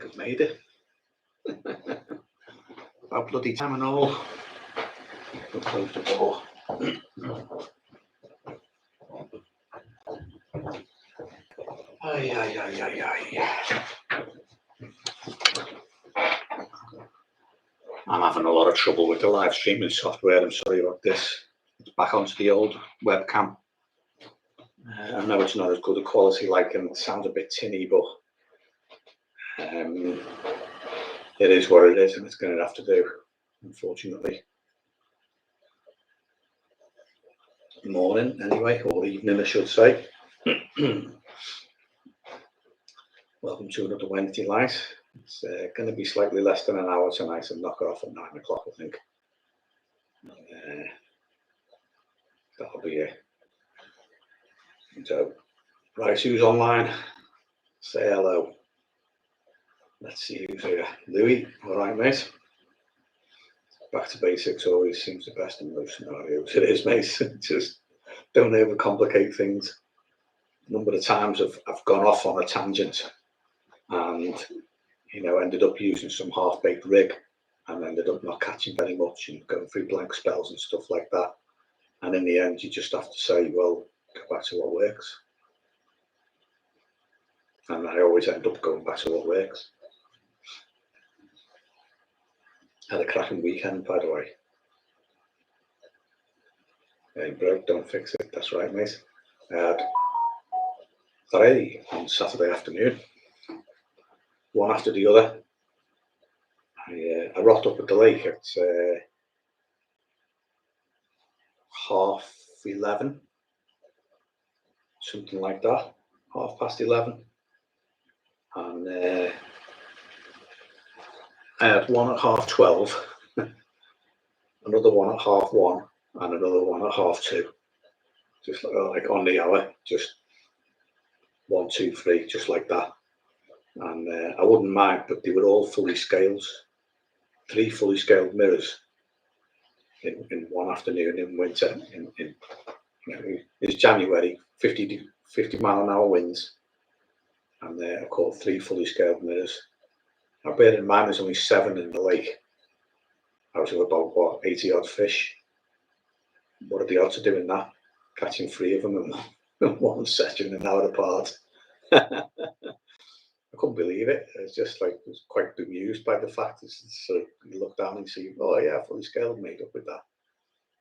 I've made it. About bloody time and all. We'll close the door. I'm having a lot of trouble with the live streaming software. I'm sorry about this. It's back onto the old webcam. I know it's not as good a quality, like, and it sounds a bit tinny, but it is what it is, and it's going to have to do, unfortunately. Morning, anyway, or evening, I should say. Welcome to another Wednesday night. It's going to be slightly less than an hour tonight, and knock it off at 9 o'clock, I think. That'll be it. So, right, who's online? Say hello. Let's see who's here. Louis, all right, mate? Back to basics always seems the best in most scenarios. It is, mate. Just don't overcomplicate things. A number of times I've gone off on a tangent and, you know, ended up using some half-baked rig and ended up not catching very much and going through blank spells and stuff like that. And in the end, you just have to say, well, go back to what works. And I always end up going back to what works. Had a cracking weekend, by the way. Hey, broke, don't fix it. That's right, mate. I had 3 on Saturday afternoon, one after the other. I rocked up at the lake at 11:30, something like that, 11:30. And I had one at 12:30, another one at 1:30, and another one at 2:30. Just like on the hour, just 1, 2, 3, just like that. And I wouldn't mind, but they were all fully scales. 3 fully scaled mirrors in one afternoon in winter. You know, it's January, 50 mile an hour winds, and I caught 3 fully scaled mirrors. Now, bear in mind, there's only 7 in the lake out of about, what, 80 odd fish. What are the odds of doing that? Catching 3 of them in one session, an hour apart. I couldn't believe it. I was just like, I was quite bemused by the fact that sort of you look down and see, oh yeah, fully scaled, made up with that.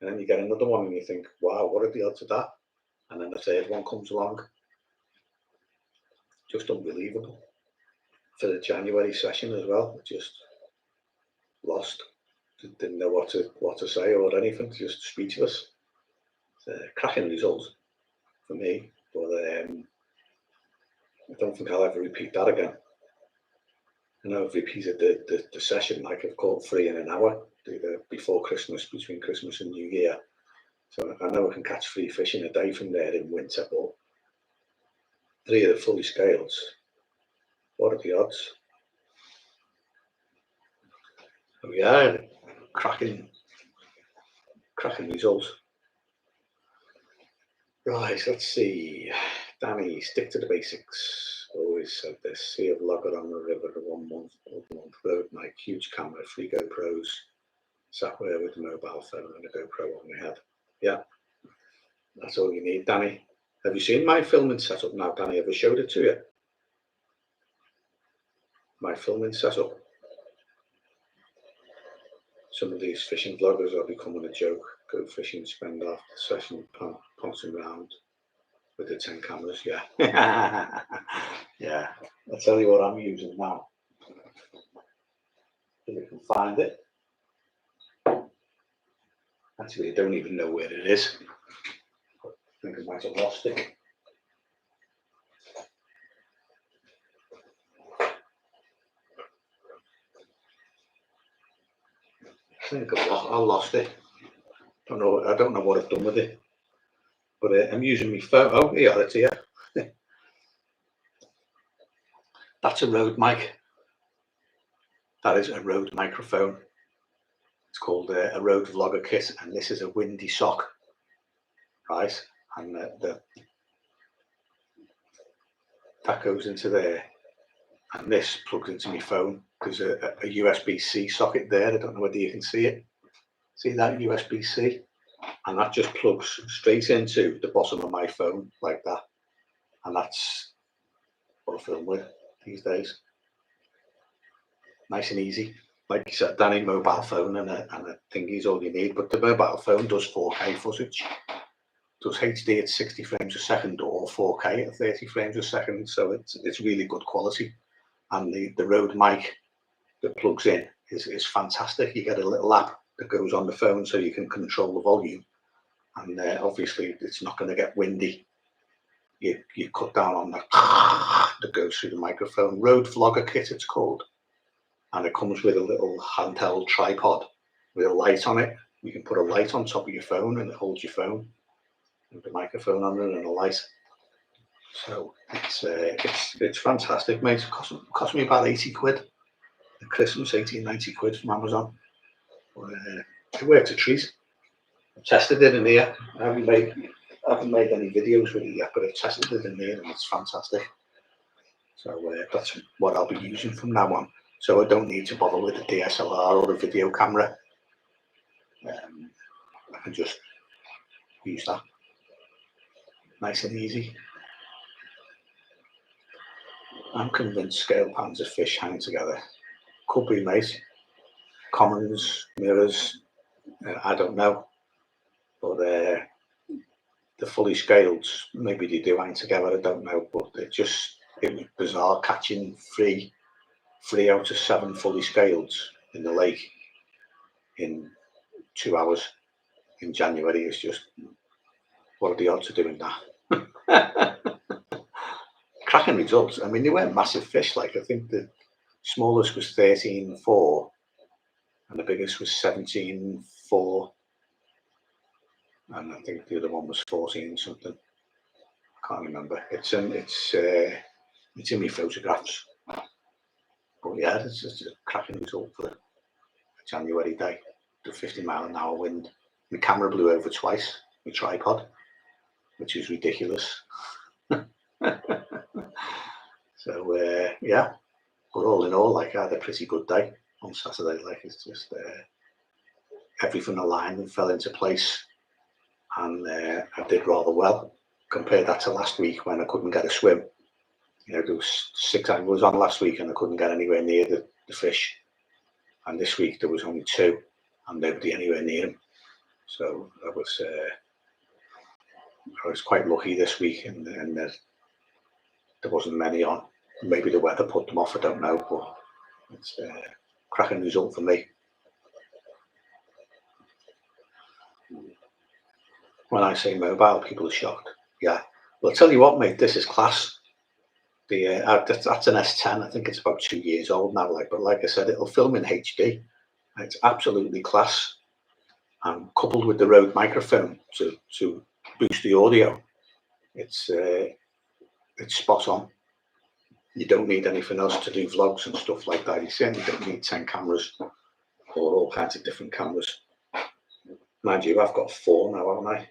And then you get another one and you think, wow, what are the odds of that? And then the third one comes along. Just unbelievable. For the January session as well, just lost. Didn't know what to say or anything, just speechless. It's a cracking result for me, but I don't think I'll ever repeat that again. I know I've repeated the session, like I've caught 3 in an hour before Christmas, between Christmas and New Year. So I know I can catch 3 fish in a day from there in winter, but 3 of the fully scales, what are the odds? Oh yeah, cracking results. Right, let's see. Danny, stick to the basics. Always said this. See a vlogger on the river, a 1 month road night, huge camera, 3 GoPros, sat there with a mobile phone and a GoPro on my head. Yeah, that's all you need, Danny. Have you seen my filming setup now, Danny? Have I showed it to you? My filming setup. Some of these fishing vloggers are becoming a joke. Go fishing, spend half the session pouncing around with the 10 cameras. Yeah. Yeah. I'll tell you what I'm using now. If you can find it. Actually, I don't even know where it is. I think I might have lost it. I think I lost it. I don't know what I've done with it. But I'm using my phone. Oh, yeah, it's here. That's a Rode mic. That is a Rode microphone. It's called a Rode Vlogger Kit, and this is a windy sock, right? And that goes into there, and this plugs into my phone. There's a USB-C socket there. I don't know whether you can see it. See that USB-C? And that just plugs straight into the bottom of my phone like that. And that's what I film with these days. Nice and easy. Like you said, Danny, mobile phone and a thingy's all you need. But the mobile phone does 4K footage. Does HD at 60 frames a second or 4K at 30 frames a second. So it's really good quality. And the Rode mic that plugs in is fantastic. You get a little app that goes on the phone so you can control the volume. And obviously it's not going to get windy. You cut down on that goes through the microphone. Rode Vlogger Kit it's called. And it comes with a little handheld tripod with a light on it. You can put a light on top of your phone and it holds your phone with the microphone on it and a light. So it's fantastic, mate. It cost me about 80 quid at Christmas, 90 quid from Amazon. But, it worked a treat. I've tested it in here. I haven't made any videos with it yet, but I've tested it in here and it's fantastic. So that's what I'll be using from now on. So I don't need to bother with the DSLR or the video camera. I can just use that. Nice and easy. I'm convinced scale pans of fish hang together. Could be, mate. Commons, mirrors, I don't know. But the fully scaled, maybe they do hang together, I don't know. But it was bizarre catching three out of 7 fully scaled in the lake in 2 hours in January. Is just, what are the odds of doing that? Cracking results. I mean, they weren't massive fish. Like, I think the smallest was 13.4 and the biggest was 17.4, and I think the other one was 14 something. I can't remember. It's in my photographs. But yeah, it's just a cracking result for a January day. The 50-mile-an-hour wind. My camera blew over twice. My tripod, which is ridiculous. So yeah, but all in all, like, I had a pretty good day on Saturday. Like, it's just everything aligned and fell into place, and I did rather well. Compare that to last week when I couldn't get a swim. You know, there was 6 anglers on last week and I couldn't get anywhere near the fish. And this week there was only 2 and nobody anywhere near them. So I was quite lucky this week, and there wasn't many on. Maybe the weather put them off, I don't know, but it's a cracking result for me. When I say mobile, people are shocked. Yeah, well, I'll tell you what, mate, this is class. That's an S10. I think it's about 2 years old now. But like I said, it'll film in HD. It's absolutely class, and coupled with the Rode microphone to boost the audio, it's spot on. You don't need anything else to do vlogs and stuff like that. You certainly don't need 10 cameras or all kinds of different cameras. Mind you, I've got 4 now, haven't I?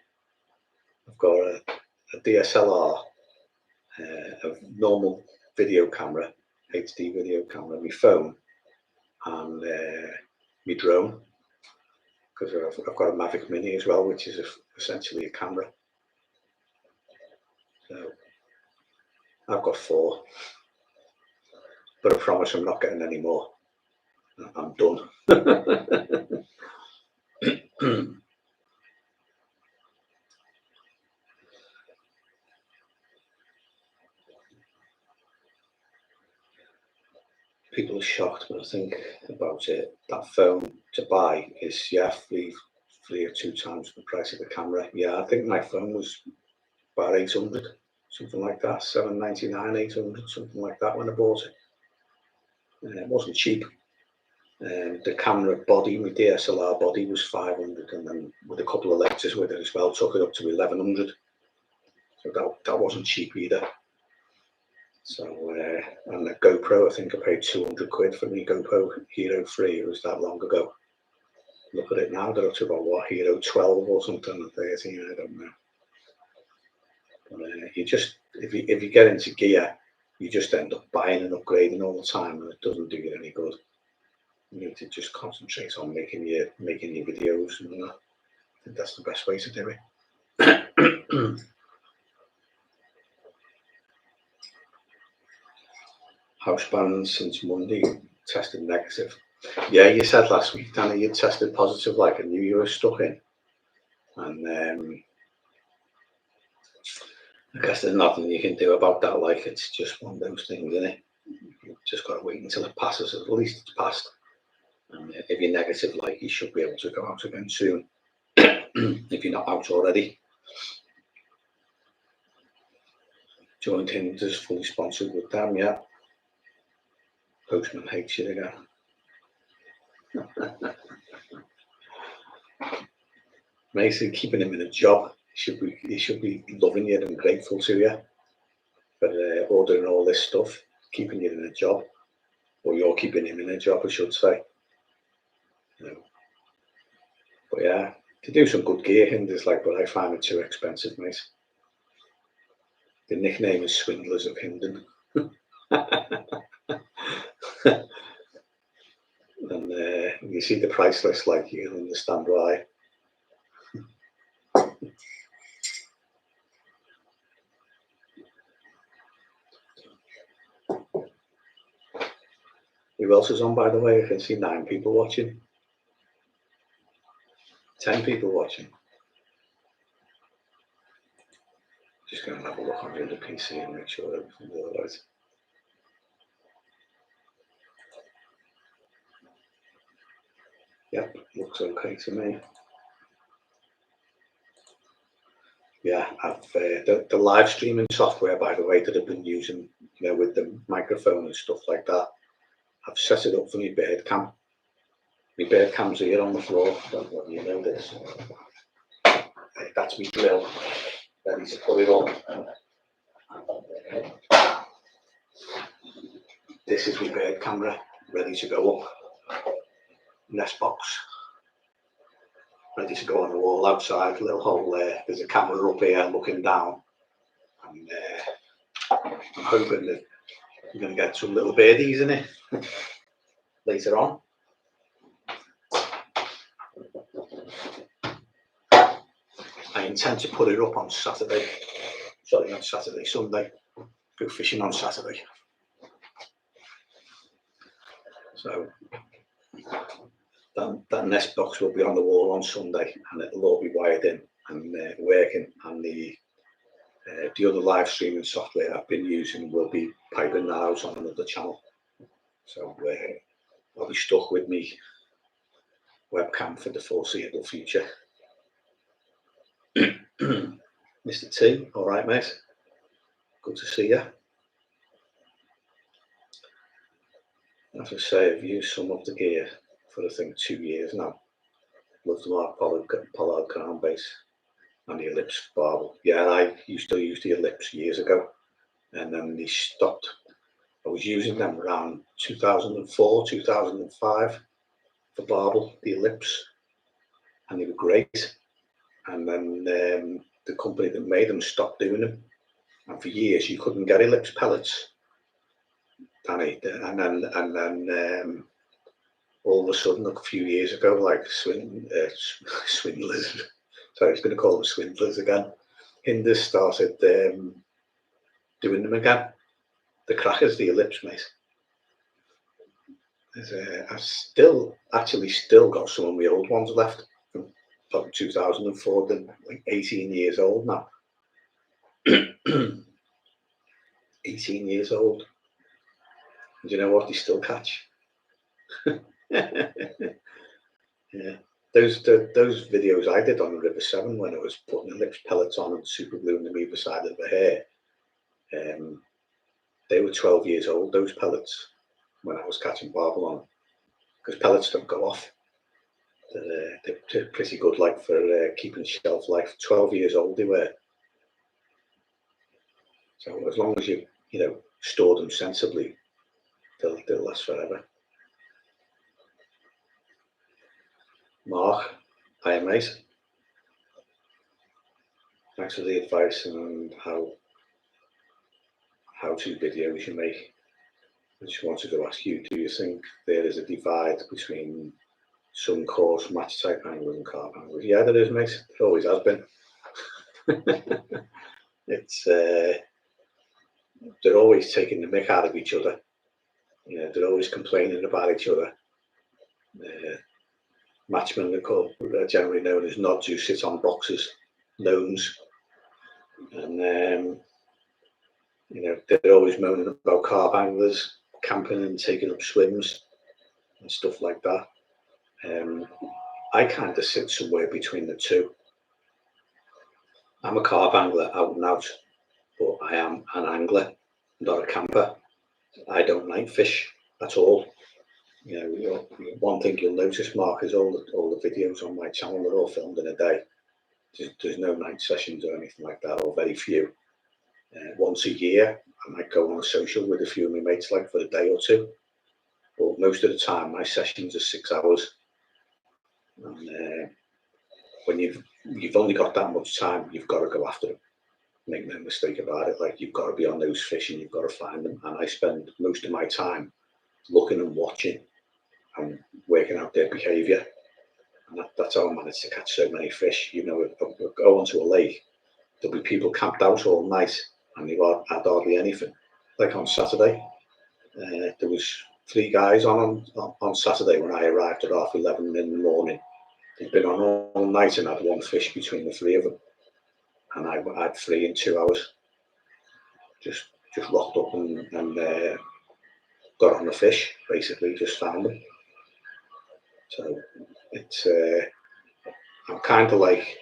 I've got a DSLR, a normal video camera, HD video camera, my phone, and my drone, because I've got a Mavic Mini as well, which is essentially a camera. So I've got 4, but I promise I'm not getting any more. I'm done. People are shocked when I think about it. That phone to buy is, three or 2 times the price of the camera. Yeah, I think my phone was about 800, something like that, 799, 800, something like that when I bought it. It wasn't cheap. The camera body, my DSLR body, was 500, and then with a couple of lenses with it as well, took it up to 1100. So that wasn't cheap either. So and the GoPro, I think I paid 200 quid for my GoPro Hero 3. It was that long ago. Look at it now, they're up to about what, Hero 12 or something, 13, I don't know. But you just, if you get into gear, you just end up buying and upgrading all the time, and it doesn't do you any good. You need to just concentrate on making your videos, and I think that's the best way to do it. House banned since Monday, tested negative. Yeah, you said last week, Danny, you tested positive, like I knew you were stuck in. And I guess there's nothing you can do about that. Like, it's just one of those things, isn't it? You've just got to wait until it passes. At least it's passed. And if you're negative, like, you should be able to go out again soon. If you're not out already. Joined Hinders, fully sponsored with them, yeah. Postman hates you again. Mason, keeping him in a job. He should be loving you and grateful to you for ordering all this stuff, keeping you in a job, or you're keeping him in a job, I should say. But yeah, to do some good gear, Hinders, like, but I find it too expensive, mate. The nickname is Swindlers of Hinden. And you see the price list, like, you'll understand why. Who else is on, by the way? I can see 9 people watching. 10 people watching. Just going to have a look on the other PC and make sure everything's all right. Yep, looks okay to me. Yeah, I've the live streaming software, by the way, that I've been using, with the microphone and stuff like that. I've set it up for my bird cam. My bird cam's here on the floor. I don't know whether you know this. That's my drill, ready to put it on. This is my bird camera, ready to go up. Nest box, ready to go on the wall outside. Little hole there. There's a camera up here looking down. And I'm hoping that you're going to get some little birdies in it later on. I intend to put it up on Saturday. Sorry, not Saturday, Sunday. Go fishing on Saturday. So that nest box will be on the wall on Sunday, and it'll all be wired in and working. And the other live streaming software I've been using will be piping that out on another channel. So I'll be stuck with me webcam for the foreseeable future. Mr. T, all right, mate. Good to see you. As I say, I've used some of the gear for I think 2 years now. Love the Mark Pollard crown base and the ellipse barbel. Yeah, I used to use the ellipse years ago, and then they stopped. I was using them around 2004, 2005 for barbel, the ellipse, and they were great. And then the company that made them stopped doing them, and for years you couldn't get ellipse pellets. Danny, and then all of a sudden, a few years ago, like swindlers, sorry, I was going to call them swindlers again. Hinders started doing them again. The crackers, the ellipse, mate. I've still got some of my old ones left from 2004. They're like 18 years old now. 18 years old. And you know what? They still catch. Yeah, those videos I did on River 7 when I was putting ellipse pellets on and super gluing them either side of the hair, they were 12 years old, those pellets, when I was catching barbel on, because pellets don't go off. They're pretty good, like, for keeping shelf life. 12 years old they were. So as long as you store them sensibly, they'll last forever. Mark, hi mate. Thanks for the advice and how how-to videos you make. I just wanted to ask you, do you think there is a divide between some coarse match type anglers and carp anglers? Yeah, there is, mate. There always has been. It's they're always taking the mick out of each other. You know, they're always complaining about each other. Matchmen are generally known as nods who sit on boxes, loans, and you know, they're always moaning about carp anglers camping and taking up swims and stuff like that. I kind of sit somewhere between the two. I'm a carp angler out and out, but I am an angler, not a camper. I don't night fish at all. You know, one thing you'll notice, Mark, is all the videos on my channel are all filmed in a day. There's no night sessions or anything like that, or very few. Once a year, I might go on a social with a few of my mates, like for a day or two. But most of the time, my sessions are 6 hours. And when you've only got that much time, you've got to go after them. Make no mistake about it. Like, you've got to be on those fish and you've got to find them. And I spend most of my time looking and watching and working out their behaviour. And that's how I manage to catch so many fish. You know, if I go onto a lake, there'll be people camped out all night and they've had hardly anything. Like on Saturday, there was 3 guys on Saturday when I arrived at 11:30 in the morning. They'd been on all night and had 1 fish between the 3 of them. And I had 3 in 2 hours. Just rocked up and got on the fish, basically, just found them. So it's, I'm kind of like,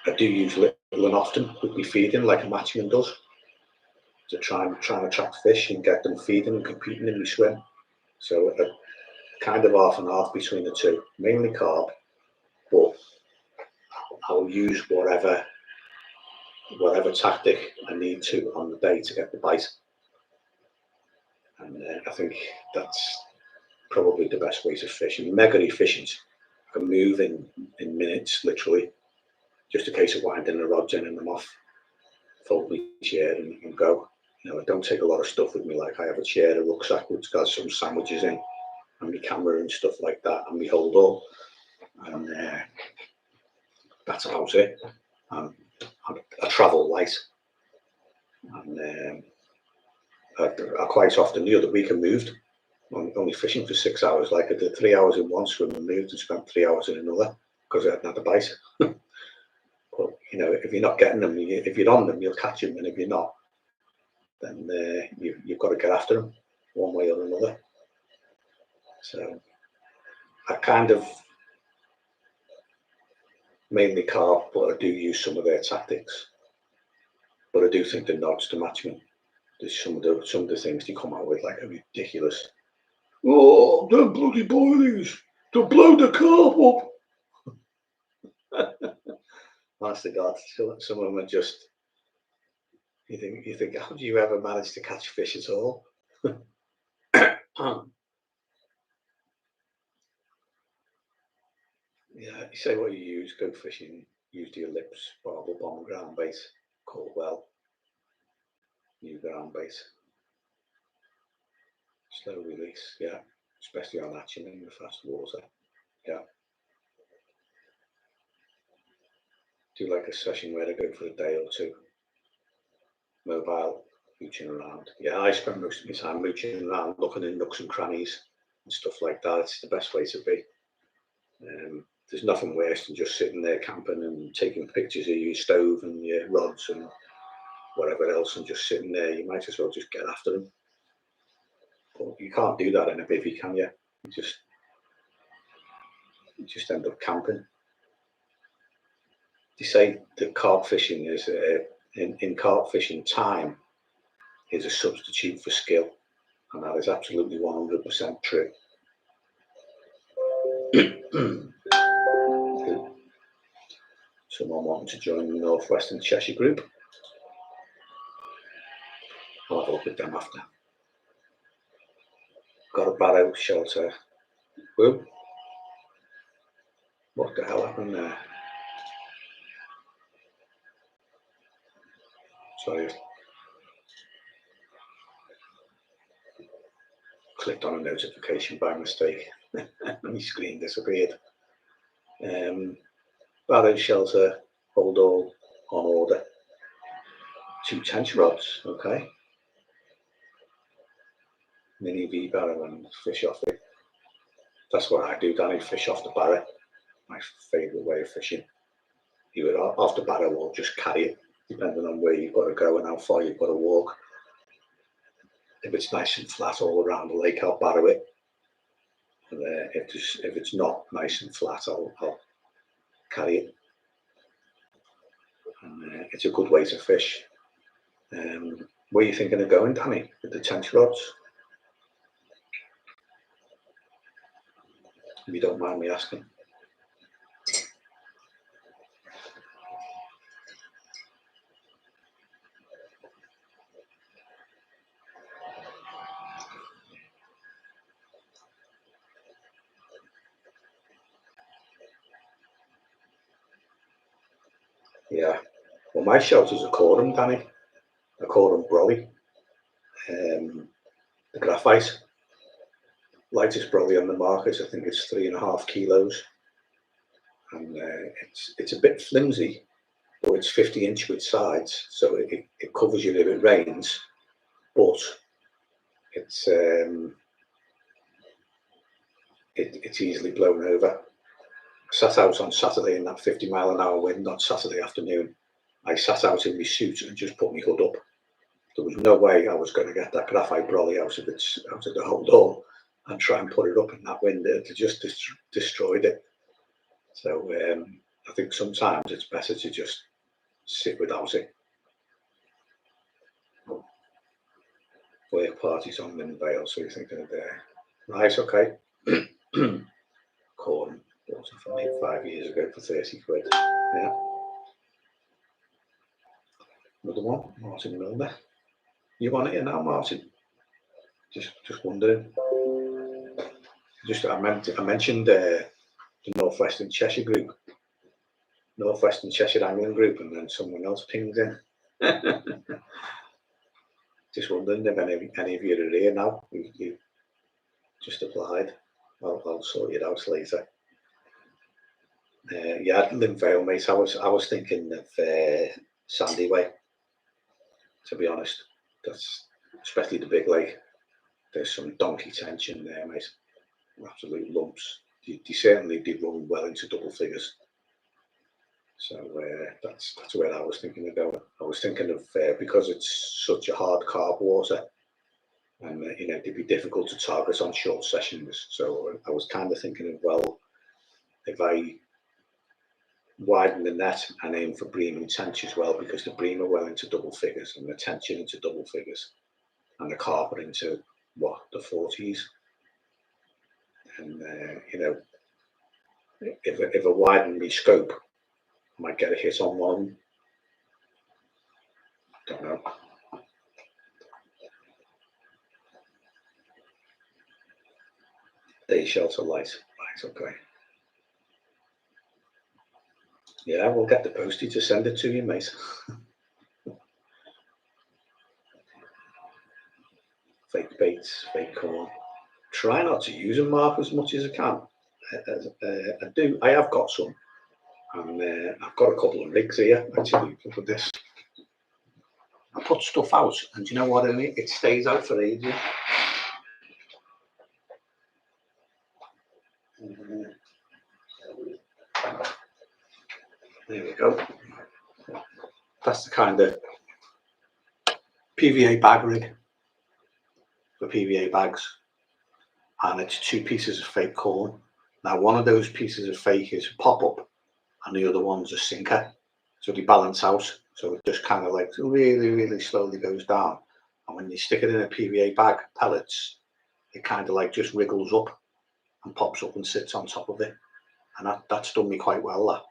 I do use little and often with me feeding, like a matchman does, to try and attract fish and get them feeding and competing in my swim. So kind of half and half between the two, mainly carp, but I'll use whatever tactic I need to on the day to get the bite. And I think that's probably the best way to fish. I'm mega efficient. I can move in minutes, literally. Just a case of winding the rods in and them off, fold my chair and go. You know, I don't take a lot of stuff with me. Like, I have a chair, a rucksack which got some sandwiches in, and my camera and stuff like that, and my hold all. And that's about it. I travel light. And I quite often, the other week I moved. I'm only fishing for 6 hours. Like, I did 3 hours in one swim and moved and spent 3 hours in another because I hadn't had a bite. But, you know, if you're not getting them, if you're on them, you'll catch them. And if you're not, then you've got to get after them one way or another. So I kind of mainly carp, but I do use some of their tactics. But I do think the nods to matchmen, there's some of the things they come out with, like, are ridiculous. Oh, them bloody boilies! To blow the carp up. Honest to God, some of them are just. You think, how do you ever manage to catch fish at all? Yeah, you say what you use. Go fishing. Use the ellipse, barbel, bomb, ground bait, Caldwell, new ground bait, slow release. Yeah, especially on action in the fast water. Yeah. Do like a session where I go for a day or two. Mobile, mooching around. Yeah, I spend most of my time mooching around, looking in nooks and crannies and stuff like that. It's the best way to be. There's nothing worse than just sitting there camping and taking pictures of your stove and your rods and whatever else and just sitting there. You might as well just get after them. But you can't do that in a bivvy, can you? You just end up camping. They say that carp fishing is in carp fishing, time is a substitute for skill, and that is absolutely 100% true. Someone wanting to join the Northwestern Cheshire group, I'll have a look at them after. Got a barrow shelter. Whoop. What the hell happened there? Sorry. clicked on a notification by mistake and my screen disappeared. Barrow shelter, hold all on order. 2 tension rods, okay. Mini V barrow and fish off it. That's what I do, Danny, fish off the barrow. My favourite way of fishing. Either off the barrow or just carry it, depending on where you've got to go and how far you've got to walk. If it's nice and flat all around the lake, I'll barrow it. And if it's not nice and flat, I'll carry it. And it's a good way to fish. Where are you thinking of going, Danny, with the tension rods? If you don't mind me asking. Yeah, well, my shelter's a Coram, Danny. A Coram brolly. The graphite. Lightest brolly on the market, I think it's 3.5 kilos. And it's a bit flimsy, but it's 50-inch with sides, so it covers you if it rains, but it's easily blown over. Sat out on Saturday in that 50-mile-an-hour wind on Saturday afternoon. I sat out in my suit and just put my hood up. There was no way I was going to get that graphite brolly out of the hold all and try and put it up in that wind. It just destroyed it. So I think sometimes it's better to just sit without it. Work parties on Linvale, so you're thinking of there. Right, okay. Corn, bought it from me 5 years ago for 30 quid. Yeah. Another one, Martin Milner. You on it now, Martin? Just wondering. I mentioned the Northwestern Cheshire group, Northwestern Cheshire Angling group, and then someone else pinged in. Just wondering if any of you are here now. You just applied. I'll sort it out later. Yeah, Linvale, mate. I was thinking of Sandy Way. To be honest, that's especially the big lake. There's some donkey tension there, mate. Absolute lumps. They certainly did run well into double figures. So that's where I was thinking of going. I was thinking of because it's such a hard carp water, and it'd be difficult to target on short sessions. So I was kind of thinking of, well, if I widen the net and aim for bream and tench as well, because the bream are well into double figures and the tension into double figures, and the carp are into the 40s. And if I widen my scope, I might get a hit on one. Don't know. Day shelter light. Right, okay. Yeah, we'll get the postie to send it to you, mate. Fake baits, fake corn. Try not to use them, Mark, as much as I can. I have got some, and I've got a couple of rigs here. Actually, look at this. I put stuff out, and do you know what I mean? It stays out for ages. There we go. That's the kind of PVA bag rig for PVA bags, and it's 2 pieces of fake corn. Now, one of those pieces of fake is pop up, and the other one's a sinker, so they balance out. So it just kind of like really, really slowly goes down. And when you stick it in a PVA bag, pellets, it kind of like just wriggles up and pops up and sits on top of it. And that's done me quite well, that.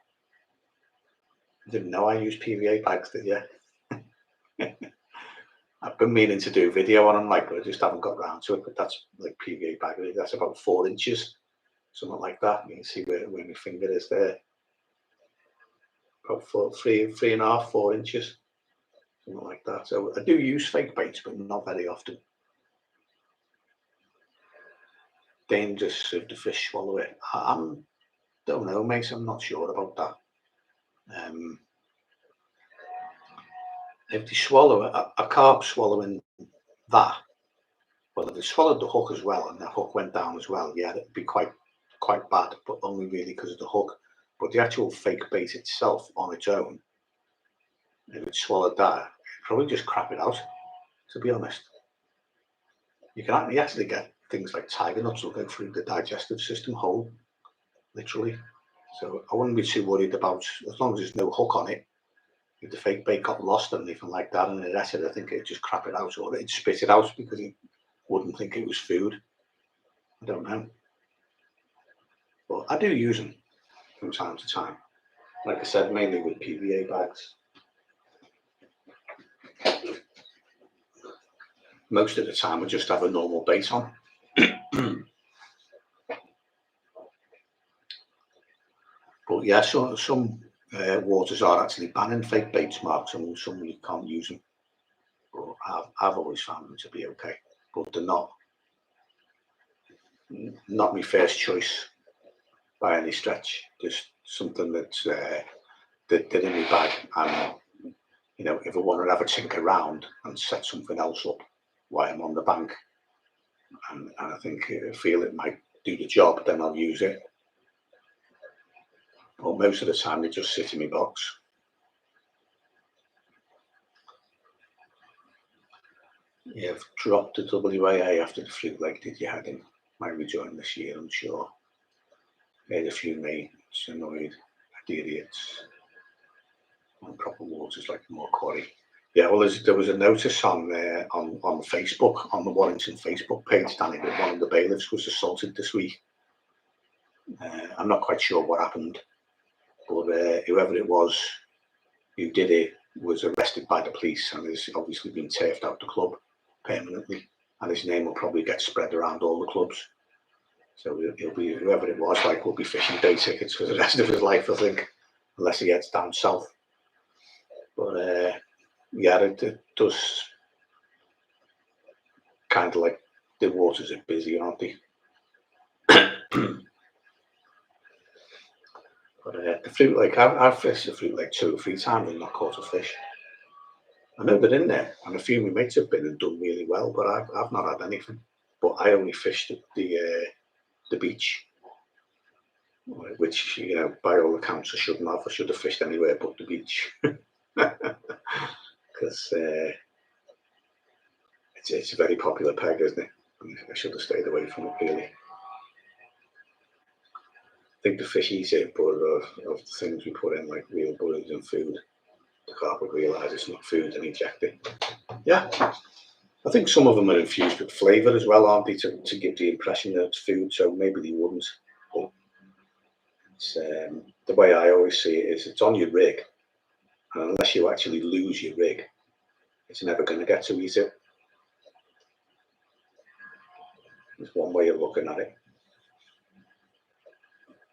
I didn't know I used PVA bags, did you? I've been meaning to do a video on them, like, but I just haven't got around to it. But that's like PVA bag, that's about 4 inches, something like that. You can see where my finger is there. About 3.5, 4 inches, something like that. So I do use fake baits, but not very often. dangerous if the fish swallow it. I don't know, mate. I'm not sure about that. If they swallow a carp swallowing that, well, if they swallowed the hook as well and the hook went down as well, yeah, it'd be quite bad, but only really because of the hook. But the actual fake bait itself on its own, if it swallowed that, it'd probably just crap it out, to be honest. You can actually get things like tiger nuts will go through the digestive system whole, literally. So I wouldn't be too worried about, as long as there's no hook on it. If the fake bait got lost or anything like that and it ate it, I think it'd just crap it out, or it'd spit it out because it wouldn't think it was food. I don't know. But I do use them from time to time. Like I said, mainly with PVA bags. Most of the time I just have a normal bait on. But yeah, so some waters are actually banning fake baits, Mark. Some you can't use them. But I've always found them to be okay. But they're not my first choice by any stretch. Just something that's in my bag, and you know, if I want to have a tink around and set something else up while I'm on the bank, and I think I feel it might do the job, then I'll use it. But most of the time they just sit in my box. You've dropped the WAA after the Fleet Lake, did you, Heading? Might rejoin this year, I'm sure. Made a few mates annoyed at the idiots on proper waters like more quarry. Yeah, well, there was a notice on Facebook, on the Warrington Facebook page, Danny, that one of the bailiffs was assaulted this week. I'm not quite sure what happened, but whoever it was who did it was arrested by the police and has obviously been turfed out the club permanently, and his name will probably get spread around all the clubs. So he'll be, whoever it was, like, will be fishing day tickets for the rest of his life, I think, unless he gets down south. But yeah, it does kind of like the waters are busy, aren't they? But the Fleet Lake, I've fished the Fleet Lake 2 or 3 times and not caught a fish. I know they're in there, and a few of my mates have been and done really well, but I've not had anything. But I only fished the beach, which, you know, by all accounts I shouldn't have. I should have fished anywhere but the beach, because it's a very popular peg, isn't it? I should have stayed away from it, really. I think the fish eat it, but of the things we put in, like real buoys and food, the carp would realise it's not food and eject it. Yeah, I think some of them are infused with flavour as well, aren't they, to give the impression that it's food, so maybe they wouldn't. But it's, the way I always see it is it's on your rig, and unless you actually lose your rig, it's never going to get to eat it. There's one way of looking at it.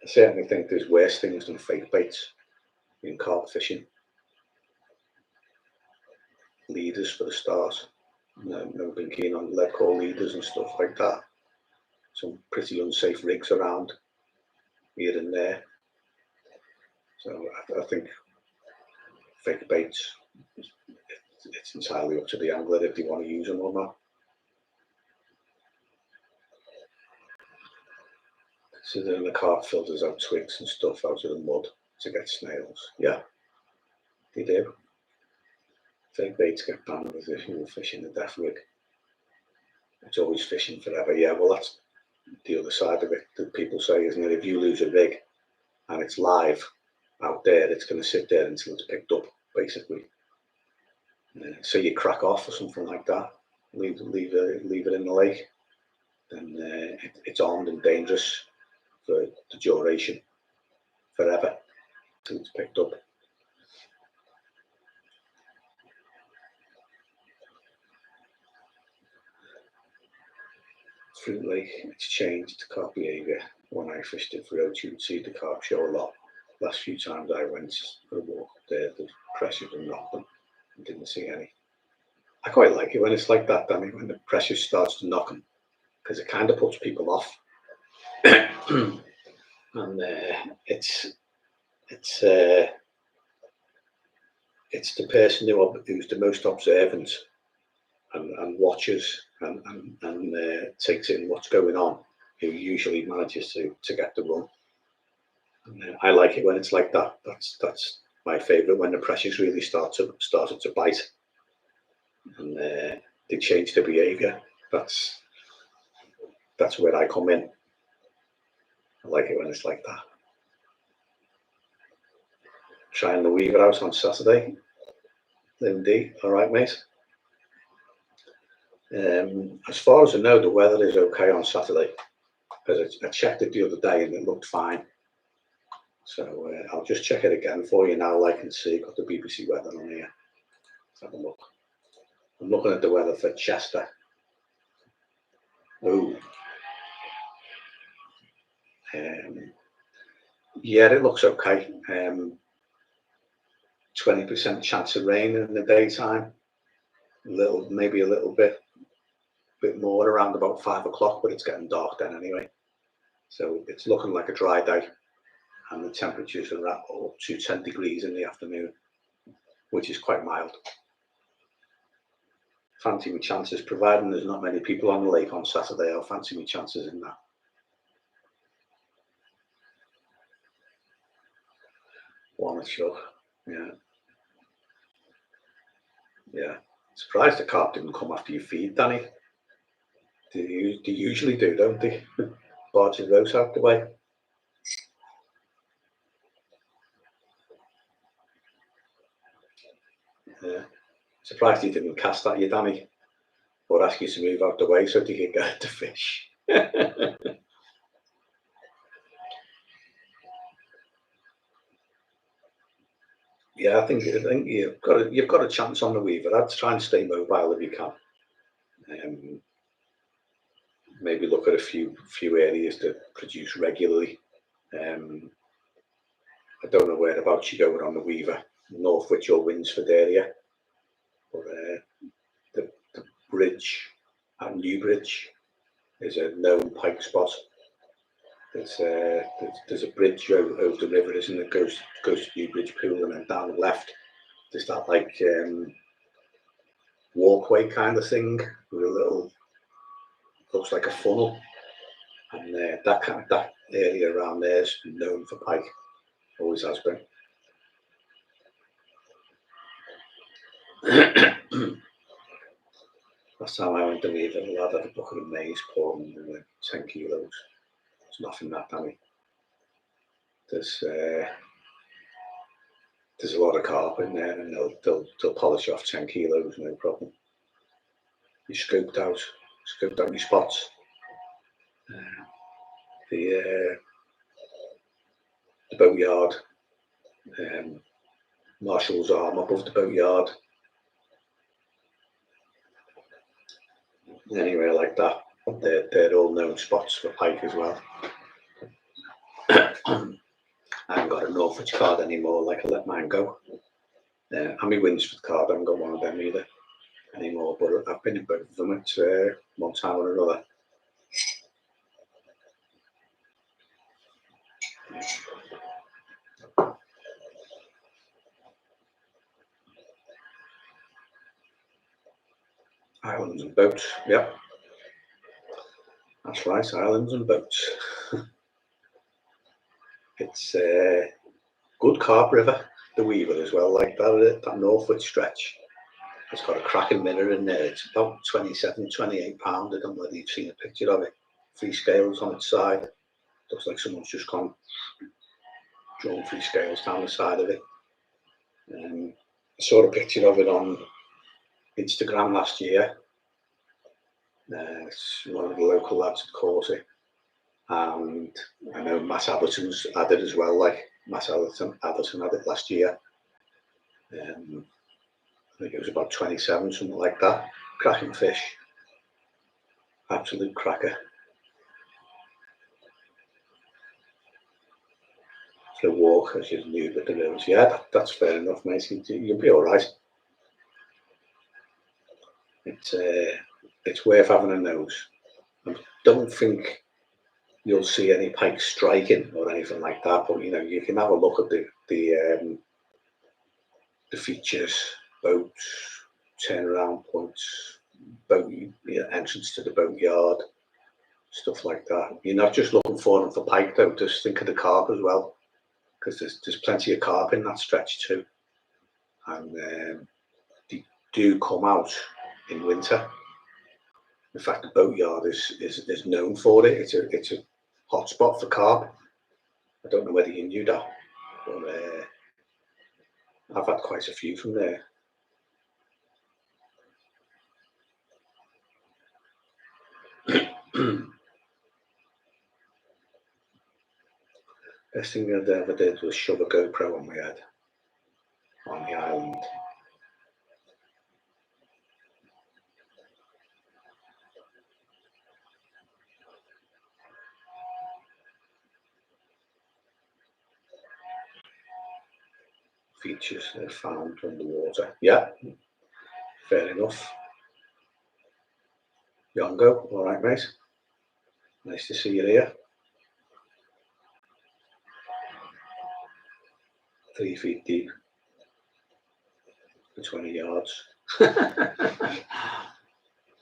I certainly think there's worse things than fake baits in carp fishing. Leaders for the start. Never been keen on lead core leaders and stuff like that. Some pretty unsafe rigs around here and there. So I think fake baits, it's entirely up to the angler if they want to use them or not. Considering the carp filters out twigs and stuff out of the mud to get snails. Yeah, they do. Fake baits get banned as if you were fishing a death rig. It's always fishing forever. Yeah, well, that's the other side of it that people say, isn't it? If you lose a rig and it's live out there, it's going to sit there until it's picked up, basically. So you crack off or something like that, leave it in the lake, then it's armed and dangerous for the duration, forever, until it's picked up. Fleet Lake, it's changed carp behaviour. When I fished it for roach, you'd see the carp show a lot. Last few times I went for a walk up there, the pressure had knocked them. I didn't see any. I quite like it when it's like that, Danny, when the pressure starts to knock them, because it kind of puts people off. And it's the person who's the most observant and watches and takes in what's going on, who usually manages to get the run. And I like it when it's like that. That's my favourite, when the pressures really started to bite and they change the behaviour. That's where I come in. I like it when it's like that. Trying the weaver out on Saturday. Lindy, all right, mate. As far as I know, the weather is okay on Saturday, because I checked it the other day and it looked fine. So I'll just check it again for you now, like, and see. Got the BBC weather on here. Let's have a look. I'm looking at the weather for Chester. Oh. Yeah, it looks okay. 20% chance of rain in the daytime. Maybe a little bit more around about 5 o'clock, but it's getting dark then anyway. So it's looking like a dry day, and the temperatures are up to 10 degrees in the afternoon, which is quite mild. Fancy my chances, providing there's not many people on the lake on Saturday. I'll fancy my chances in that. Walnut shug, yeah. Yeah. Surprised the carp didn't come after your feed, Danny. They usually do, don't they? Barge the roast out the way. Yeah. Surprised he didn't cast at you, Danny, or ask you to move out the way so they could get the fish. Yeah, I think you've got a chance on the weaver. I'd try and stay mobile if you can. Maybe look at a few areas that produce regularly. I don't know whereabouts you're going on the weaver, Northwich or Winsford area, but the bridge at Newbridge is a known pike spot. There's a bridge over the river, isn't it? Goes to Newbridge Pool, and then down the left there's that like walkway kind of thing with a little, looks like a funnel, and that area around there is known for pike. Always has been. Last time I went to weaver, the lad had a bucket of maize poured in 10 kilos. It's nothing that, Danny. There's a lot of carp in there, and they'll polish off 10 kilos, no problem. You scoped out your spots. The boatyard, Marshall's Arm above the boatyard. Anywhere like that, they're all known spots for pike as well. I haven't got a Northwich card anymore, like I let mine go. And my Winsford card, I haven't got one of them either anymore, but I've been in both of them at one time or another. Islands and boats, yep. That's right, islands and boats. It's a good carp river, the Weaver as well, like that Northwich stretch. It's got a cracking mirror in there. It's about 27, 28 pounds. I don't know whether you've seen a picture of it. 3 scales on its side. Looks like someone's just drawn 3 scales down the side of it. I saw a picture of it on Instagram last year. It's one of the local lads had caught it, and I know Matt Atherton's had it as well. Like Matt Atherton had it last year. I think it was about 27, something like that. Cracking fish, absolute cracker. The walk as you knew with the nose. Yeah, that's fair enough, mate. You'll be all right. It's worth having a nose. I don't think you'll see any pike striking or anything like that. But you know, you can have a look at the features, boats, turnaround points, boat entrance to the boatyard, stuff like that. You're not just looking for them for pike though. Just think of the carp as well, because there's plenty of carp in that stretch too, and they do come out in winter. In fact, the boatyard is known for it. It's a hot spot for carp. I don't know whether you knew that, but I've had quite a few from there. Best thing I ever did was shove a GoPro on my head on the island. Features they're found underwater. Yeah, fair enough. Yongo, all right, mate. Nice to see you here. 3 feet deep for 20 yards.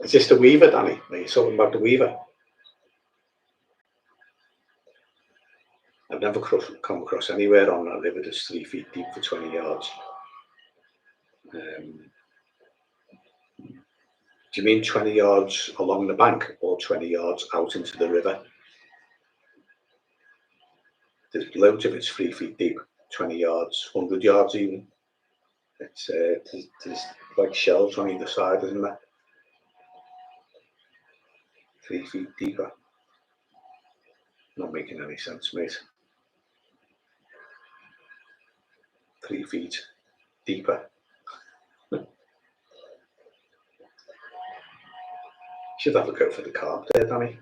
Is this the weaver, Danny? Are you talking about the weaver? I've never come across anywhere on that river that's 3 feet deep for 20 yards. Do you mean 20 yards along the bank or 20 yards out into the river? There's loads of it's 3 feet deep, 20 yards, 100 yards even. It's there's like shelves on either side, isn't there? 3 feet deeper. Not making any sense, mate. 3 feet deeper. Should have a go for the carp there, Danny.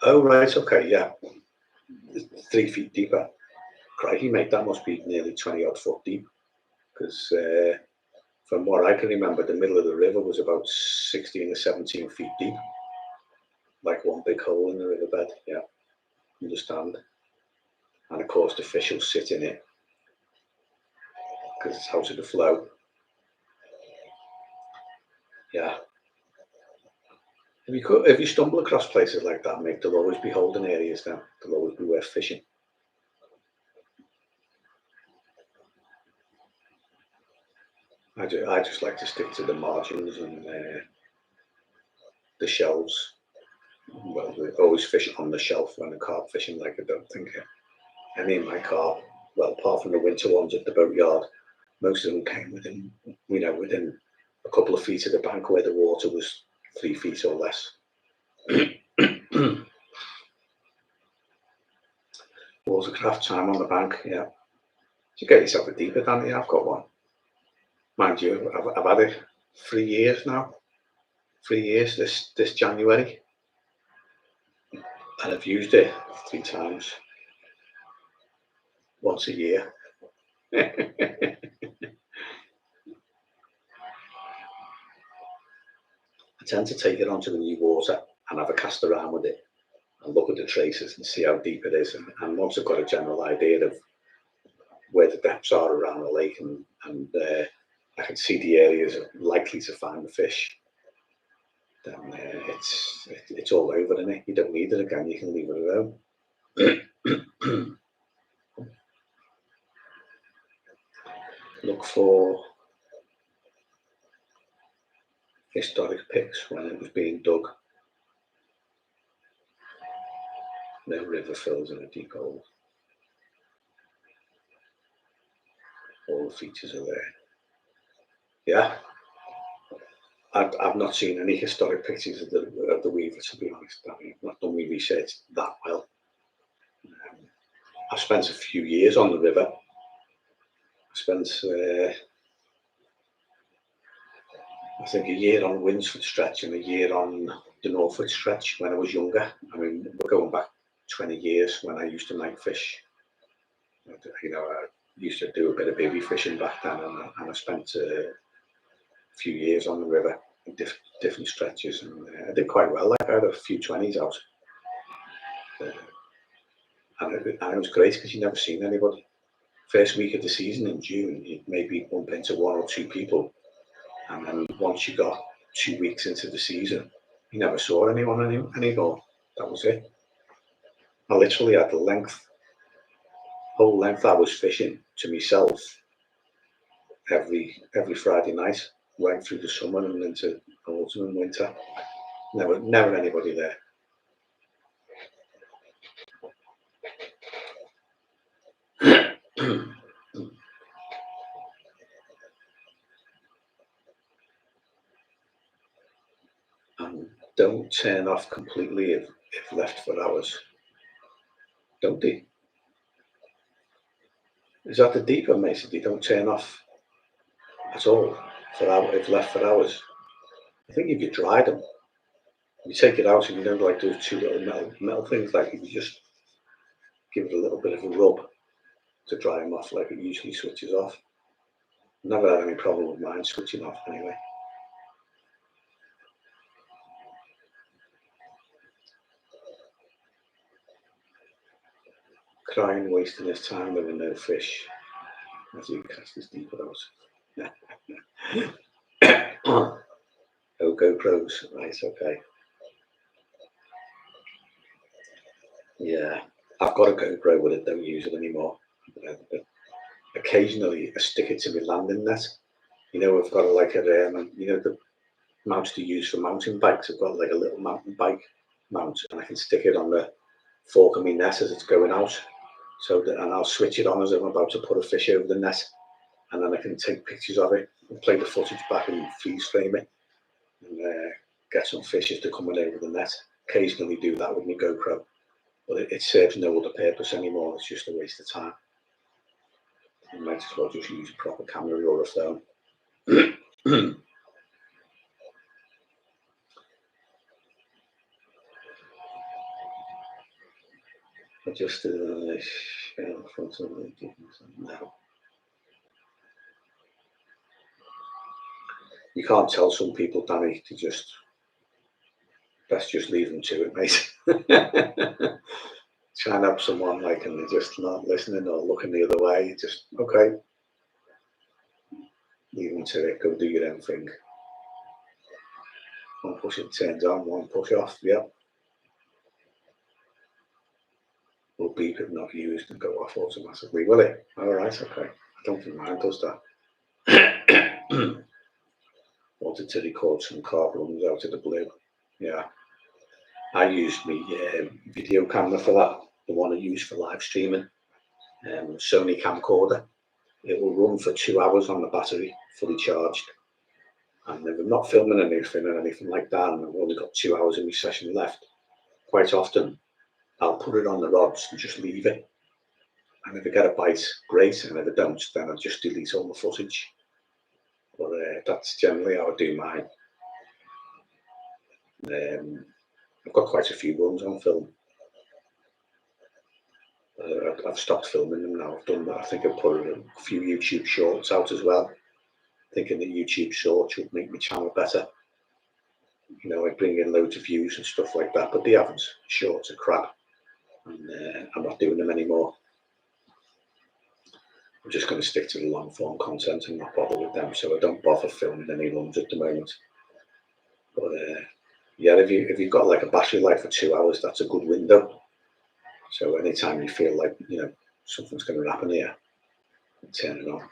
Oh, right, okay, yeah. 3 feet deeper. Crikey, mate, that must be nearly 20 odd foot deep. Because from what I can remember, the middle of the river was about 16 or 17 feet deep. Like one big hole in the riverbed, yeah. Understand. And of course, the fish will sit in it because it's out of the flow. Yeah. If you stumble across places like that, mate, there'll always be holding areas then. There'll always be worth fishing. I just like to stick to the margins and the shelves. Well, we always fish on the shelf when the carp fishing. Like I don't think any of my carp, well, apart from the winter ones at the boatyard, most of them came within, within a couple of feet of the bank where the water was 3 feet or less. Watercraft time on the bank, yeah. You get yourself a deeper, Danny. I've got one. Mind you, I've had it 3 years now. 3 years this January, and I've used it 3 times. Once a year. I tend to take it onto the new water and have a cast around with it and look at the traces and see how deep it is. And once I've got a general idea of where the depths are around the lake and I can see the areas likely to find the fish, then it's all over, isn't it? You don't need it again, you can leave it alone. Look for historic pics when it was being dug. No river fills in a deep hole. All the features are there. Yeah, I've not seen any historic pictures of the weaver, to be honest. I've not done my research that well. I've spent a few years on the river. I spent I think a year on Winsford stretch and a year on the Norfolk stretch when I was younger. I mean, we're going back 20 years when I used to night fish. You know, I used to do a bit of baby fishing back then, and I spent a few years on the river in different stretches, and I did quite well. Like I had a few 20s out. and it was great because you never seen anybody. First week of the season in June, you'd maybe bump into 1 or 2 people, and then once you got 2 weeks into the season, you never saw anyone anymore. That was it. I literally had the whole length I was fishing to myself every Friday night, right through the summer and into autumn and winter. Never anybody there. And don't turn off completely if left for hours. Don't they? Is that the deeper method? They don't turn off at all if left for hours. I think if you dry them, you take it out and you don't like those 2 little metal things, like you just give it a little bit of a rub to dry them off, like it usually switches off. Never had any problem with mine switching off anyway. Crying, wasting his time with no fish as he casts his deeper out. Oh, GoPros, right, okay. Yeah, I've got a GoPro with it, don't use it anymore. Occasionally I stick it to my landing net. You know, I've got like the mounts to use for mountain bikes. I've got like a little mountain bike mount, and I can stick it on the fork of my net as it's going out. And I'll switch it on as I'm about to put a fish over the net, and then I can take pictures of it and play the footage back and freeze frame it, and get some fish as they're coming over the net. Occasionally do that with my GoPro, but it serves no other purpose anymore. It's just a waste of time. You might as well just use a proper camera or a phone. Adjusted the shell front of the now. You can't tell some people, Danny, to let's just leave them to it, mate. Try and help someone like, and they're just not listening or looking the other way. Just okay, leave them to it. Go do your own thing. One push it turns on, one push off. Yep. Will beep if not used and go off automatically, will it? All right, okay. I don't think mine does that. Wanted to record some carp runs out of the blue. Yeah. I used my video camera for that, the one I use for live streaming. Sony camcorder. It will run for 2 hours on the battery, fully charged. And if I'm not filming anything or anything like that, and I've only got 2 hours in my session left, quite often I'll put it on the rods and just leave it. And if I get a bite, great. And if I don't, then I'll just delete all the footage. But that's generally how I do mine. I've got quite a few runs on film. I've stopped filming them now. I've done that. I think I've put a few YouTube shorts out as well, thinking that YouTube shorts would make my channel better. You know, I bring in loads of views and stuff like that, but they haven't. Shorts are crap, and I'm not doing them anymore. I'm just going to stick to the long form content and not bother with them, so I don't bother filming any runs at the moment. But yeah, if you've got like a battery life for 2 hours, that's a good window. So anytime you feel like, you know, something's going to happen here, turn it on.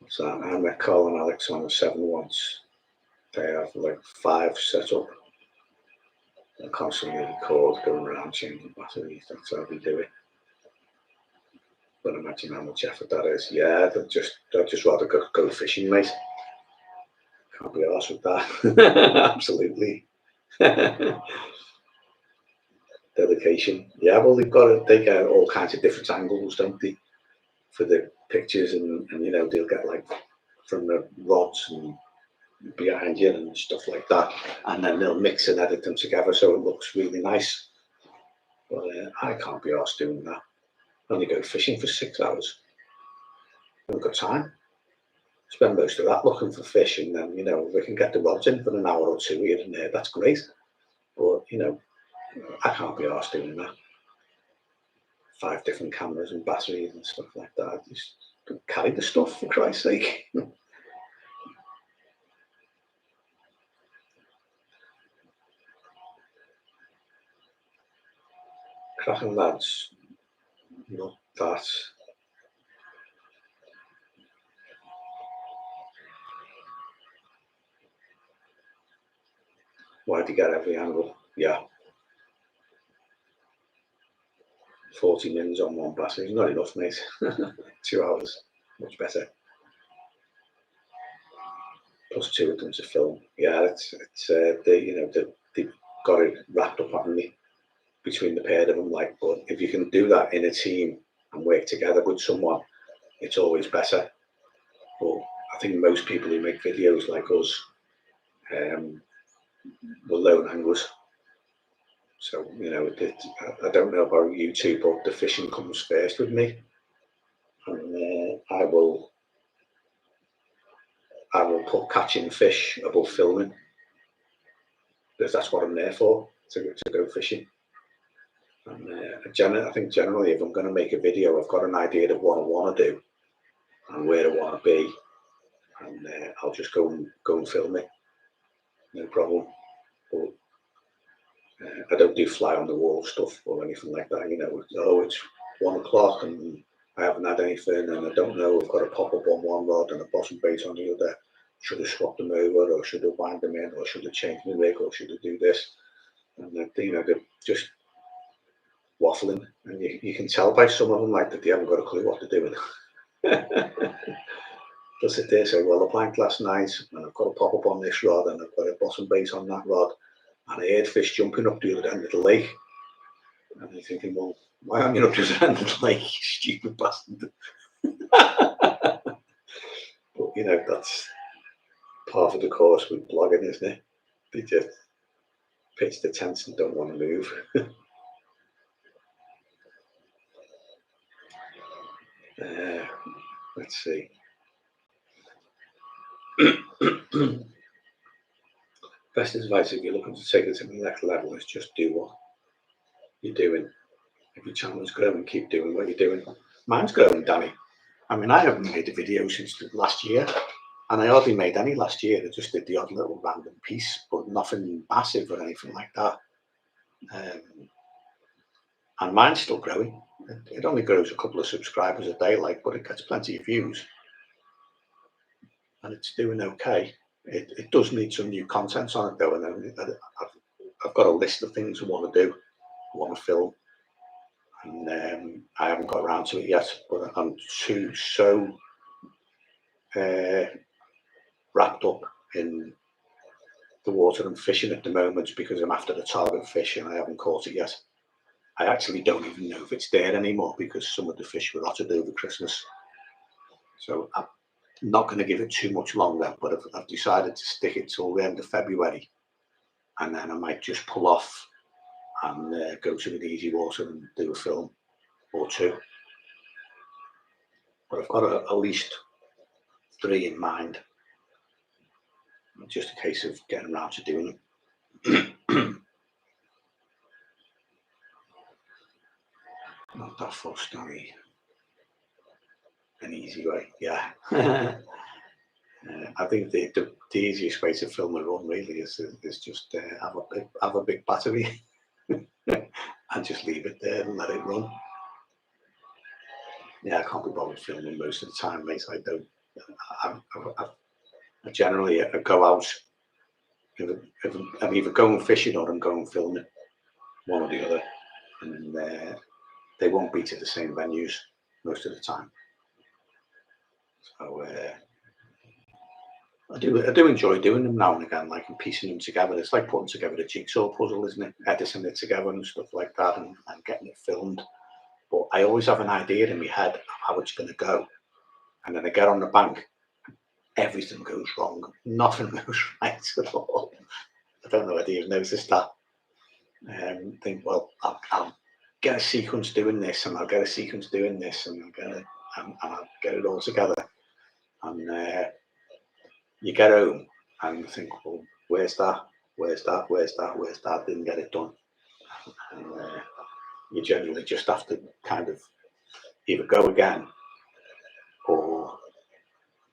So I met Carl and Alex on the 7 once. They have like 5 set up and constantly record, going around changing batteries. That's how they do it. But imagine how much effort that is. Yeah, I'd just rather go fishing, mate. Can't be arsed with that. Absolutely. Dedication. Yeah, well, they get all kinds of different angles, don't they, for the pictures, and you know, they'll get like from the rods and behind you and stuff like that, and then they'll mix and edit them together so it looks really nice. But I can't be arsed doing that. I only go fishing for 6 hours. I haven't got time. spend most of that looking for fish, and then we can get the rods in for an hour or two here and there. That's great, but I can't be arsed doing that. 5 different cameras and batteries and stuff like that. Just carry the stuff, for Christ's sake. Cracking lads, not that. Why'd you get every angle? Yeah. 40 mins on one bass is not enough, mate. 2 hours, much better. Plus 2 of them to film. Yeah, it's they've got it wrapped up, haven't they, between the pair of them. Like, but if you can do that in a team and work together with someone, it's always better. But I think most people who make videos like us were lone anglers. So I don't know about YouTube, but the fishing comes first with me, and I will put catching fish above filming, because that's what I'm there for, to go fishing. And I think generally, if I'm going to make a video, I've got an idea of what I want to do and where I want to be, and I'll just go and film it, no problem. But I don't do fly on the wall stuff or anything like that. It's 1 o'clock and I haven't had anything, and I don't know. I've got a pop up on one rod and a bottom bait on the other. Should have swapped them over, or should have wind them in, or should have changed the rig, or should have do this? And they're just waffling, and you can tell by some of them like that they haven't got a clue what they're doing. They'll sit there and say, well, I planked last night and I've got a pop up on this rod and I've got a bottom bait on that rod, and I heard fish jumping up the other end of the lake. And you're thinking, well, why aren't you up to the end of the lake, you stupid bastard? But that's part of the course with blogging, isn't it? They just pitch the tents and don't want to move. Let's see. Best advice if you're looking to take it to the next level is just do what you're doing. If your channel's growing, keep doing what you're doing. Mine's growing, Danny. I mean, I haven't made a video since last year, and I hardly made any last year. I just did the odd little random piece, but nothing massive or anything like that. And mine's still growing. It only grows a couple of subscribers a day, but it gets plenty of views, and it's doing okay. It does need some new content on it though, and I've got a list of things I want to do. I want to film, and I haven't got around to it yet. But I'm so wrapped up in the water and fishing at the moment because I'm after the target fish and I haven't caught it yet. I actually don't even know if it's there anymore because some of the fish were rotted over Christmas. So I'm not going to give it too much longer, but I've decided to stick it till the end of February, and then I might just pull off and go to the easy water and do a film or 2. But I've got at least 3 in mind. Just a case of getting around to doing them. Not that fussed, Danny. An easy way, yeah. I think the easiest way to film a run really is just have a big battery and just leave it there and let it run. Yeah, I can't be bothered filming most of the time, mate. I don't. I generally go out. If I'm either going fishing or I'm going filming, one or the other, and they won't be to the same venues most of the time. So I do enjoy doing them now and again, and piecing them together. It's like putting together a jigsaw puzzle, isn't it? Editing it together and stuff like that, and getting it filmed. But I always have an idea in my head of how it's going to go, and then I get on the bank, everything goes wrong. Nothing goes right at all. I don't know whether you've noticed that. Think, well, I'll get a sequence doing this, and I'll get a sequence doing this, and I'll get it all together. And you get home and you think, well, where's that? Where's that? Where's that? Where's that? Didn't get it done. And you generally just have to kind of either go again or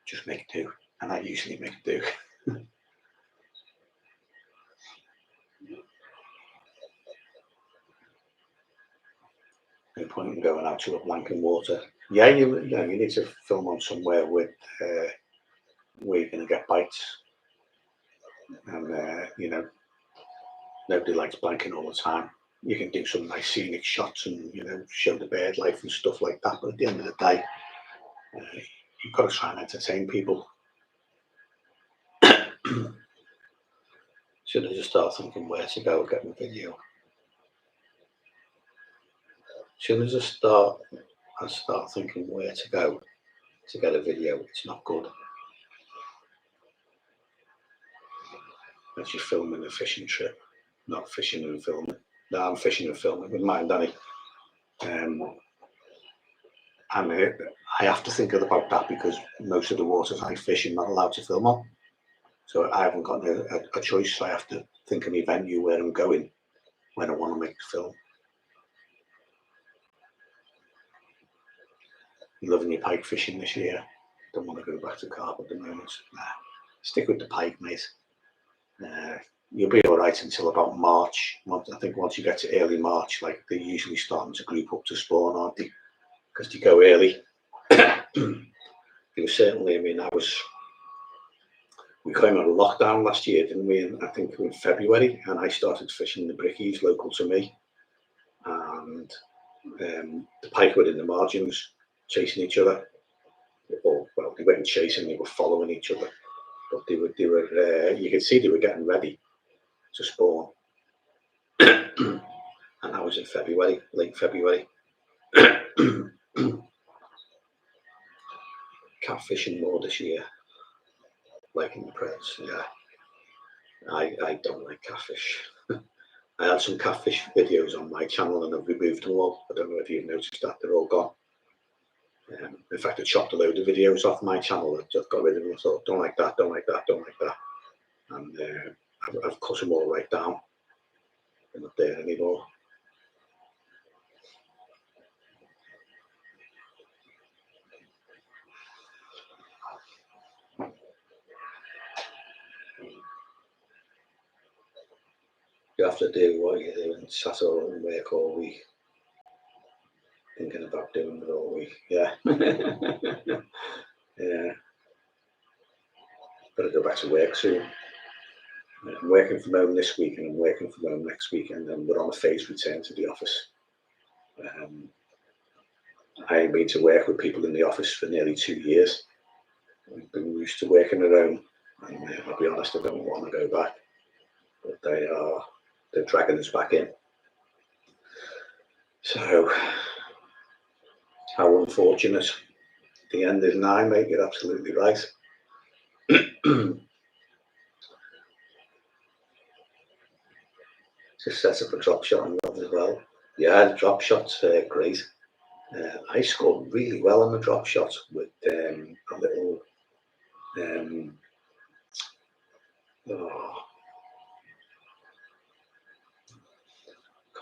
just make do. And I usually make do. No point in going out to a blank in water. Yeah, you need to film on somewhere with where you're going to get bites. And nobody likes blanking all the time. You can do some nice scenic shots and show the bird life and stuff like that. But at the end of the day, you've got to try and entertain people. Should I just start thinking where to go get my video? Should I just start thinking where to go to get a video? It's not good. That's just filming a fishing trip, not fishing and filming. No, I'm fishing and filming with mine, Danny. And I have to think about that because most of the waters I fish are not allowed to film on. So I haven't got a choice. So I have to think of my venue where I'm going when I want to make the film. You loving your pike fishing this year? Don't want to go back to carp at the moment. Nah, stick with the pike, mate. You'll be all right until about March. I think once you get to early March, like they're usually starting to group up to spawn, aren't they? Because they go early. It was certainly, we came out of lockdown last year, didn't we? I think in February, and I started fishing the brickies local to me. And the pike were in the margins, chasing each other. Or, well, they weren't chasing, they were following each other. But they were you could see they were getting ready to spawn. And that was in February, late February. Catfishing more this year, like in the perch. Yeah, I don't like catfish. I had some catfish videos on my channel and I've removed them all. I don't know if you've noticed that, they're all gone. In fact, I chopped a load of videos off my channel. I just got rid of them. I thought, don't like that, don't like that, don't like that. And I've cut them all right down. They're not there anymore. You have to do what you're doing, sat all and work all week. Thinking about doing it all week. Yeah. Yeah. Got to go back to work soon. I'm working from home this week and I'm working from home next week, and then we're on a phased return to the office. I ain't been to work with people in the office for nearly 2 years. I've been used to working at home, and I'll be honest, I don't want to go back. But they're dragging us back in. So, how unfortunate. The end is nigh, mate. You're absolutely right. Just set up a drop shot on that as well. Yeah, the drop shot's great. I scored really well on the drop shot with a little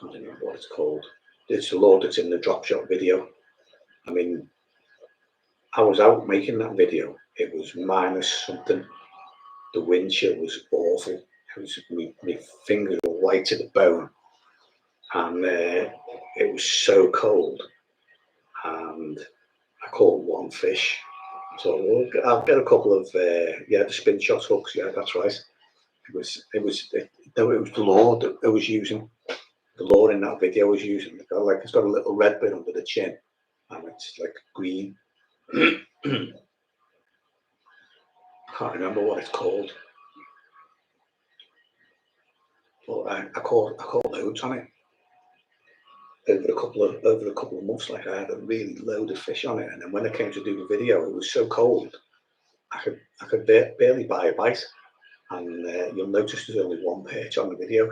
can't remember what it's called. It's the Lord that's in the drop shot video. I mean, I was out making that video. It was minus something. The wind chill was awful. It was, my fingers were white to the bone, and it was so cold. And I caught one fish. So I'll get a couple of the spin shot hooks. Yeah, that's right. It was the lure that I was using. The lure in that video I was using. It's got a little red bit under the chin, and it's like green. Can't remember what it's called, but I caught loads on it over a couple of months. Like I had a really load of fish on it, and then when I came to do the video, it was so cold I could barely buy a bite. And you'll notice there's only one perch on the video.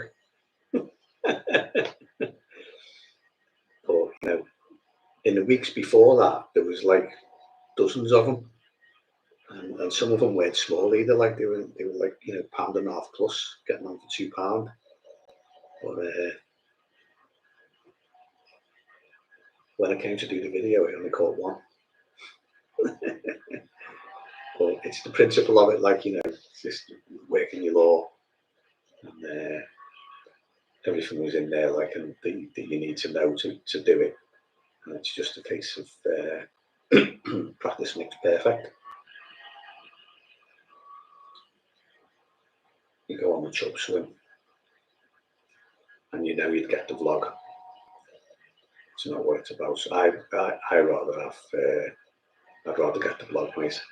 But in the weeks before that, there was like dozens of them. and some of them weren't small either. Like they were like, you know, £1.5 plus, getting on for £2. But when I came to do the video, I only caught one. But it's the principle of it, like, you know, it's just working your law, and everything was in there, like, and that you need to know to do it. And it's just a case of practice makes perfect. You go on the chub swim, and you know you'd get the vlog. It's not what it's about. So I rather have, I'd rather get the vlog, mate.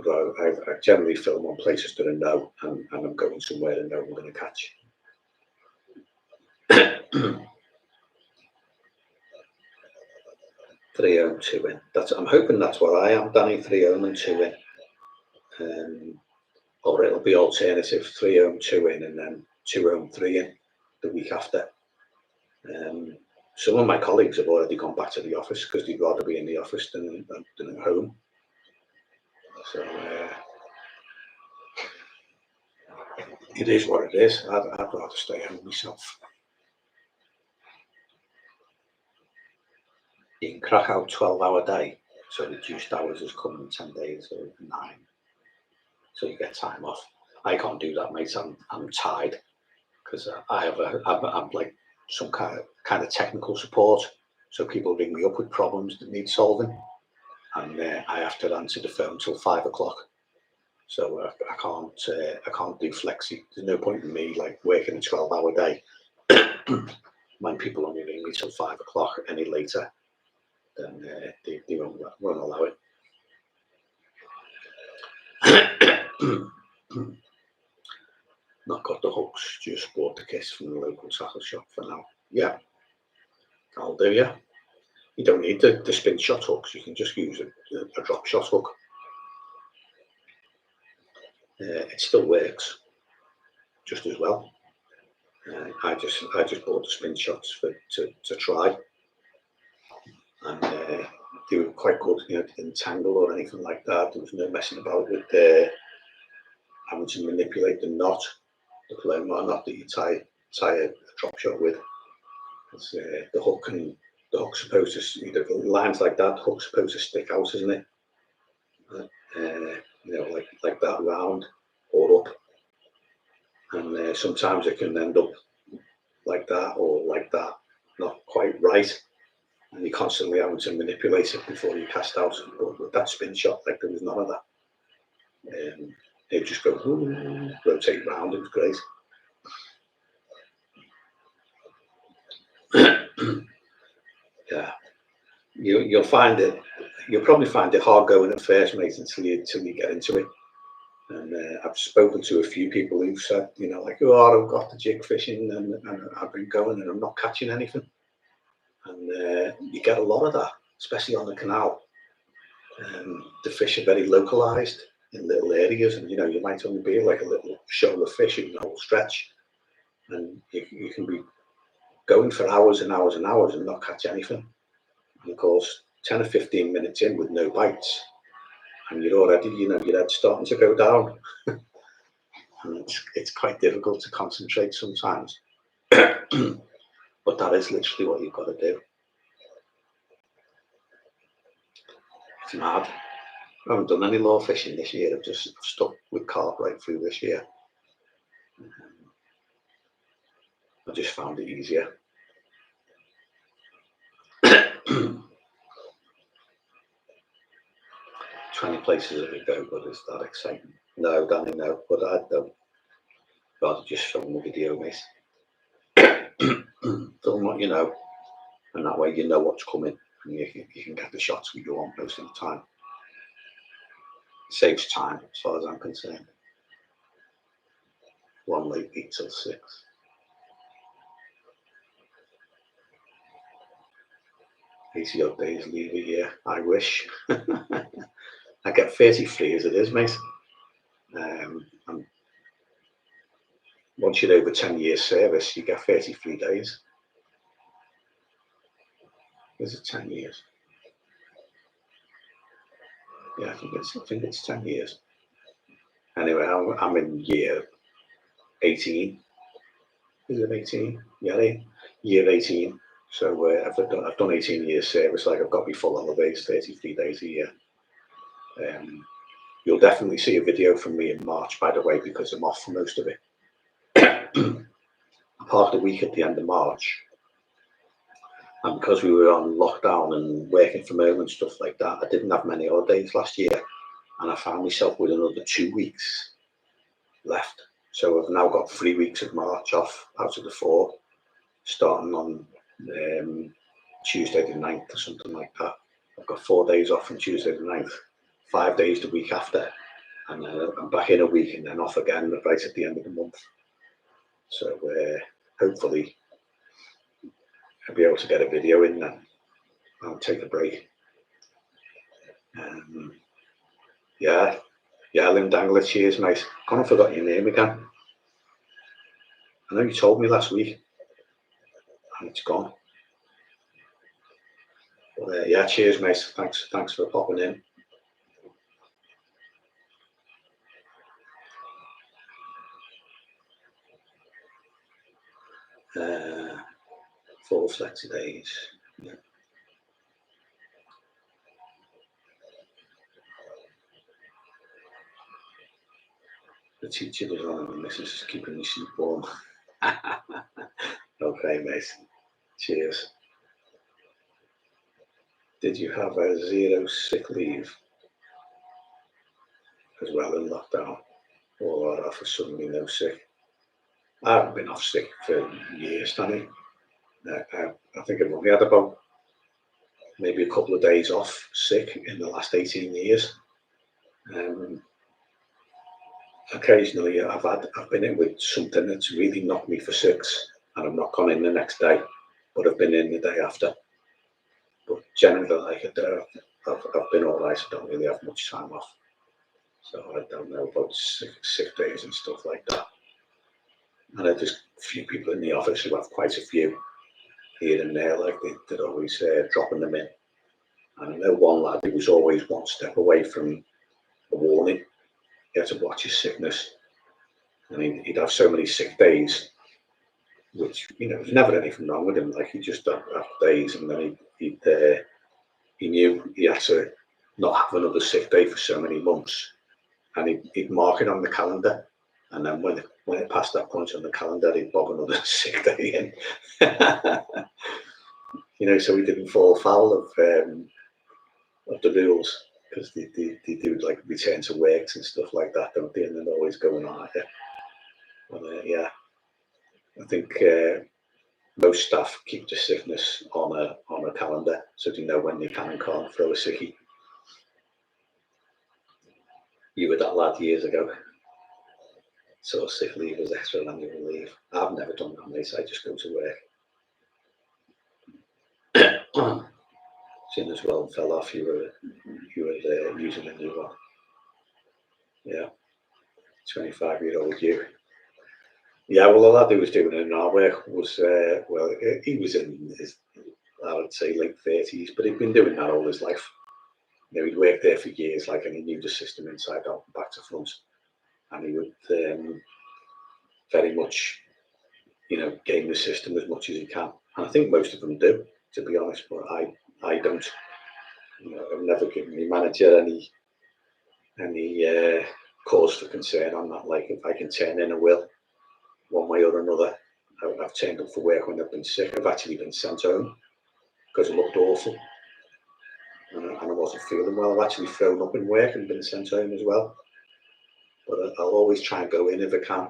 I generally film on places that I know, and I'm going somewhere I know I'm going to catch. 3 2 in. I'm hoping that's what I am, Danny. 3 and 2 in. Or it'll be alternative 3 2 in, and then 2 3 in the week after. Some of my colleagues have already gone back to the office because they'd rather be in the office than at home. So it is what it is. I'd rather stay home myself. You can crack out 12-hour day, so reduced hours is coming 10 days or 9. So you get time off. I can't do that, mate. I'm tired because I'm like some kind of technical support. So people ring me up with problems that need solving, and I have to answer the phone till 5 o'clock. So I can't do flexi. There's no point in me like working a 12-hour day when people only ring me till 5 o'clock. Any later, then they won't allow it. Not got the hooks, just bought the kits from the local tackle shop for now. Yeah, I'll do, yeah. You don't need the spin shot hooks, you can just use a drop shot hook. It still works just as well. I just bought the spin shots to try, and they were quite good. You know, they didn't tangle or anything like that. There was no messing about with having to manipulate the knot, the paloma knot that you tie a drop shot with. It's, the hook's supposed to, you know, lines like that, the hook's supposed to stick out, isn't it? You know, like that round or up, and sometimes it can end up like that or like that, not quite right, and you're constantly having to manipulate it before you cast out. But with that spin shot, like, there was none of that. It would just go rotate round. It was great. Yeah, you'll find it. You'll probably find it hard going at first, mate, until you get into it. And I've spoken to a few people who've said, you know, like, oh, I've got the jig fishing and I've been going and I'm not catching anything. And you get a lot of that, especially on the canal. The fish are very localized in little areas, and you know, you might only be like a little shoal of fish in the whole stretch, and you can be going for hours and hours and hours and not catch anything. And of course, 10 or 15 minutes in with no bites, and you're already, you know, your head's starting to go down. And it's quite difficult to concentrate sometimes. But that is literally what you've got to do. It's mad. I haven't done any lure fishing this year. I've just stuck with carp right through this year. I just found it easier. 20 places I could go, but it's that exciting. No, Danny, no, but I'd rather just film the video, mate. Film what you know, and that way you know what's coming, and you can get the shots that you want most of the time. It saves time, as far as I'm concerned. One late 8 till 6. Odd days leave a year. I wish. I get 33 as it is, mate. And once you're over 10 years service, you get 33 days. Is it 10 years? Yeah, I think it's 10 years. Anyway, I'm in year 18. Is it 18? Yeah, year 18. So I've done 18 years service. Like I've got my full holidays, 33 days a year. You'll definitely see a video from me in March, by the way, because I'm off for most of it. Part of the week at the end of March, and because we were on lockdown and working from home and stuff like that, I didn't have many holidays last year, and I found myself with another 2 weeks left. So I've now got 3 weeks of March off out of the 4, starting on Tuesday the 9th or something like that. I've got 4 days off from Tuesday the 9th, 5 days the week after, and then I'm back in a week and then off again right at the end of the month. So hopefully I'll be able to get a video in then. I'll take a break. Yeah, Lim Dangler, cheers, mate. Kind of forgot your name again. I know you told me last week, and it's gone. But, yeah, cheers, mate. Thanks for popping in. Full flexi days. Yeah. The teacher was on and the missus is keeping me soup warm. Okay, mate. Cheers. Did you have a 0 sick leave as well in lockdown? Or off suddenly no sick? I haven't been off sick for years, Danny. I think I've only had about maybe a couple of days off sick in the last 18 years. Occasionally I've been in with something that's really knocked me for 6 and I've not gone in the next day, but I've been in the day after. But generally, like I've been all right. I don't really have much time off, so I don't know about sick days and stuff like that. And there's a few people in the office who have quite a few here and there, like they're always dropping them in. And I know one lad who was always one step away from a warning. He had to watch his sickness, and he'd have so many sick days, which there's never anything wrong with him. Like he just have days, and then he knew he had to not have another sick day for so many months, and he'd mark it on the calendar, and then when it passed that point on the calendar, he'd bob another sick day in. So he didn't fall foul of the rules, because they do like return to works and stuff like that, don't they? And they're always going on at it. But yeah, I think most staff keep the sickness on a calendar, so they know when they can and can't throw a sickie. You were that lad years ago. So sick leave as extra annual leave. I've never done that, mate. I just go to work. Seeing as well fell off, you were using a new one. Yeah, 25-year-old you. Yeah, well, the lad who was doing it in our work was he was in his, I would say, late 30s, but he'd been doing that all his life. He'd worked there for years, like, and he knew the system inside out and back to front, and he would very much, game the system as much as he can. And I think most of them do, to be honest, but I don't. I've never given my manager any cause for concern on that. Like, if I can turn in a will one way or another, I've turned up for work when I've been sick. I've actually been sent home because it looked awful and I wasn't feeling well. I've actually thrown up in work and been sent home as well. But I'll always try and go in if I can.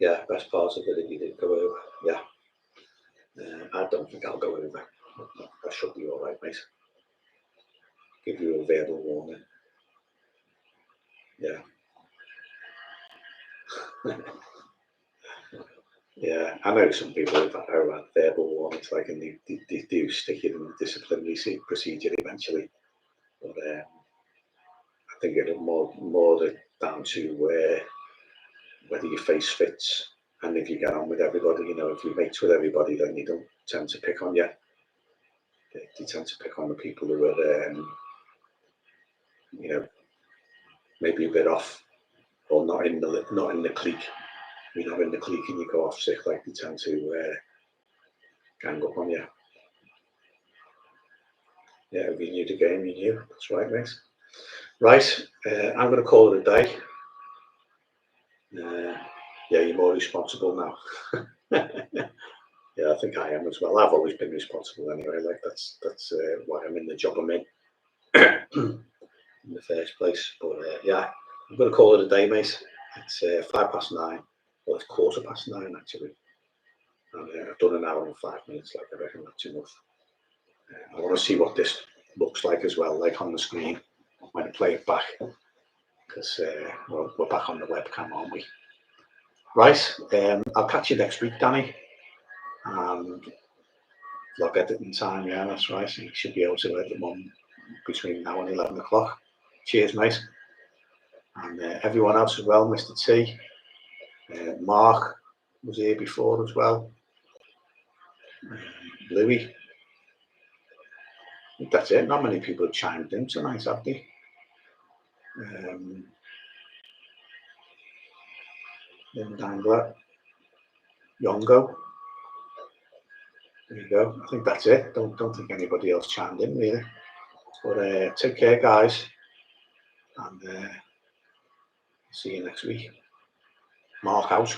Yeah, best part of it if you did go over. Yeah. I don't think I'll go over. I should be all right, mate. Give you a verbal warning. Yeah. Yeah, I know some people who've had verbal warnings, like, and they do stick it in the disciplinary procedure eventually. But I think it'll more down to whether your face fits and if you get on with everybody, you know, if you mates with everybody, then you don't tend to pick on you. They tend to pick on the people who are, you know, maybe a bit off or not in the clique. You're not in the clique and you go off sick, like they tend to gang up on you. Yeah, if you knew the game, you knew. That's right, mate. Right, I'm going to call it a day. Yeah, you're more responsible now. Yeah, I think I am as well. I've always been responsible anyway. Like that's why I'm in the job I'm in in the first place. But yeah, I'm going to call it a day, mate. It's 9:05. Well, it's 9:15 actually. And I've done an hour and 5 minutes. Like I reckon that's enough. I want to see what this looks like as well, like on the screen when I play it back, because we're back on the webcam, aren't we? Right. I'll catch you next week, Danny. And vlog editing time, yeah, that's right. So you should be able to edit them between now and 11 o'clock. Cheers, mate. And everyone else as well, Mr. T. Mark was here before as well. Louis. I think that's it. Not many people have chimed in tonight, have they? Dangler. Yongo. There you go. I think that's it. Don't think anybody else chimed in really. But take care, guys, and see you next week. Mark out.